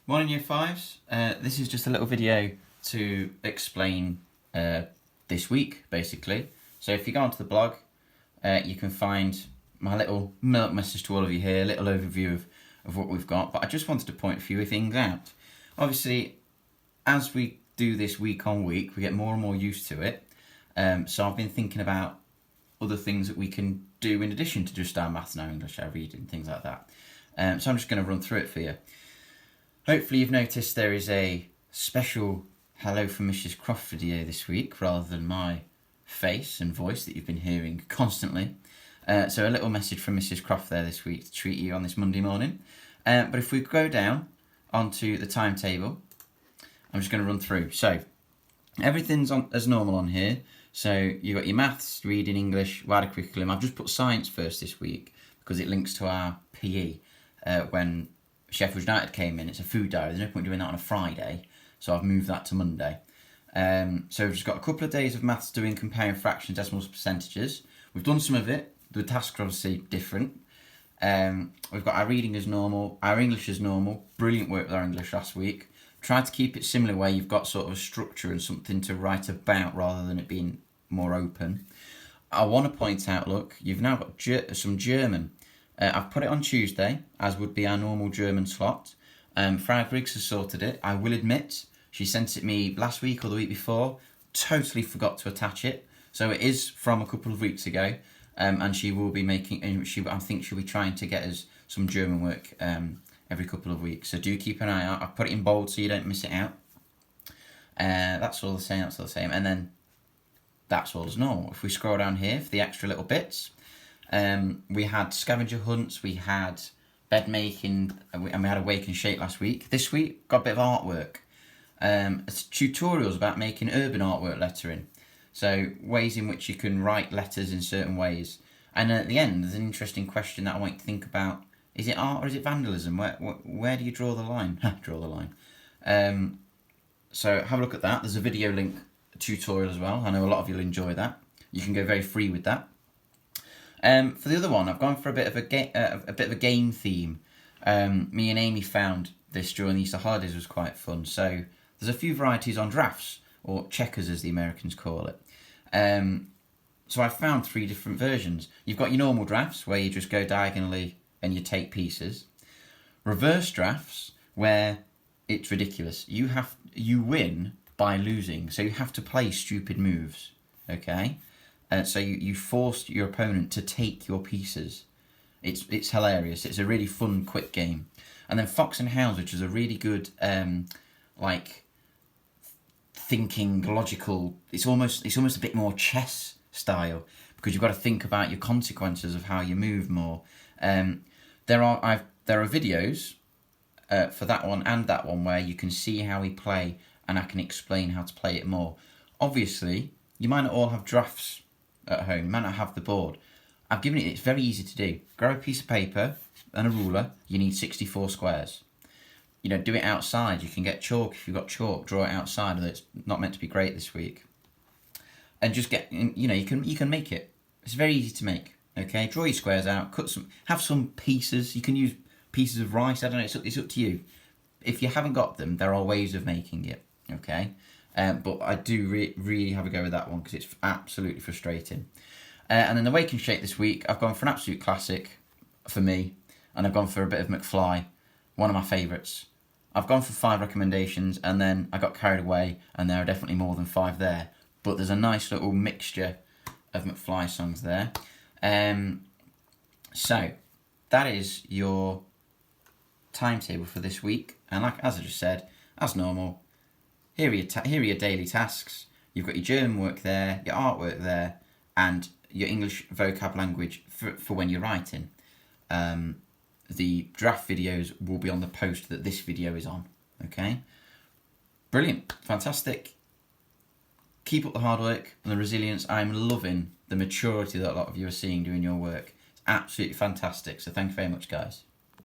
Morning Year 5s, this is just a little video to explain this week basically. So if you go onto the blog, you can find my little message to all of you here, a little overview of what we've got, but I just wanted to point a few things out. Obviously, as we do this week on week, we get more and more used to it, so I've been thinking about other things that we can do in addition to just our maths and our English, our reading, things like that. So I'm just going to run through it for you. Hopefully you've noticed there is a special Hello from Mrs. Croft video this week rather than my face and voice that you've been hearing constantly. So a little message from Mrs. Croft there this week to treat you on this Monday morning. But if we go down onto the timetable, I'm just going to run through. So everything's on as normal on here. So you've got your maths, reading, English, wider curriculum. I've just put science first this week because it links to our PE when Sheffield United came in. It's a food diary. There's no point doing that on a Friday, so I've moved that to Monday. So we've just got a couple of days of maths doing comparing fractions, decimals, percentages. We've done some of it. The tasks are obviously different. We've got our reading as normal, our English as normal. Brilliant work with our English last week. Tried to keep it similar where you've got sort of a structure and something to write about rather than it being more open. I want to point out, look, you've now got some German. I've put it on Tuesday, as would be our normal German slot. Frau Griggs has sorted it. I will admit, she sent it me last week or the week before. Totally forgot to attach it. So it is from a couple of weeks ago. And she will be making, I think she'll be trying to get us some German work every couple of weeks. So do keep an eye out. I've put it in bold so you don't miss it out. That's all the same, And then that's all as normal. If we scroll down here for the extra little bits, we had scavenger hunts, we had bed making, and we had a wake and shake last week. This week, got a bit of artwork. It's tutorials about making urban artwork lettering. So ways in which you can write letters in certain ways. And at the end, there's an interesting question that I want you to think about. Is it art or is it vandalism? Where do you draw the line? Draw the line. So have a look at that. There's a video link tutorial as well. I know a lot of you'll enjoy that. You can go very free with that. For the other one, I've gone for a bit of a game theme. Me and Amy found this during the Easter holidays was quite fun. So there's a few varieties on drafts, or checkers as the Americans call it. So I found 3 different versions. You've got your normal drafts where you just go diagonally and you take pieces. Reverse drafts where it's ridiculous. You win by losing, so you have to play stupid moves. Okay. So you forced your opponent to take your pieces. It's hilarious. It's a really fun, quick game. And then Fox and Hounds, which is a really good, thinking, logical. It's almost a bit more chess style because you've got to think about your consequences of how you move more. There are videos for that one and that one where you can see how we play, and I can explain how to play it more. Obviously, you might not all have drafts at home. You might not have the board. I've given it, it's very easy to do. Grab a piece of paper and a ruler. You need 64 squares. Do it outside. You can get chalk if you've got chalk. Draw it outside, although it's not meant to be great this week. And just get, you can make it. It's very easy to make. Okay, draw your squares out. Have some pieces. You can use pieces of rice. I don't know. It's up to you. If you haven't got them, there are ways of making it. Okay. But I do really have a go with that one because it's absolutely frustrating. And then the wake and shake this week, I've gone for an absolute classic for me, and I've gone for a bit of McFly, one of my favourites. I've gone for 5 recommendations, and then I got carried away, and there are definitely more than 5 there. But there's a nice little mixture of McFly songs there. So that is your timetable for this week, and as I just said, as normal. Here are your daily tasks. You've got your German work there, your artwork there, and your English vocab language for when you're writing. The draft videos will be on the post that this video is on. Okay? Brilliant. Fantastic. Keep up the hard work and the resilience. I'm loving the maturity that a lot of you are seeing doing your work. It's absolutely fantastic. So thank you very much, guys.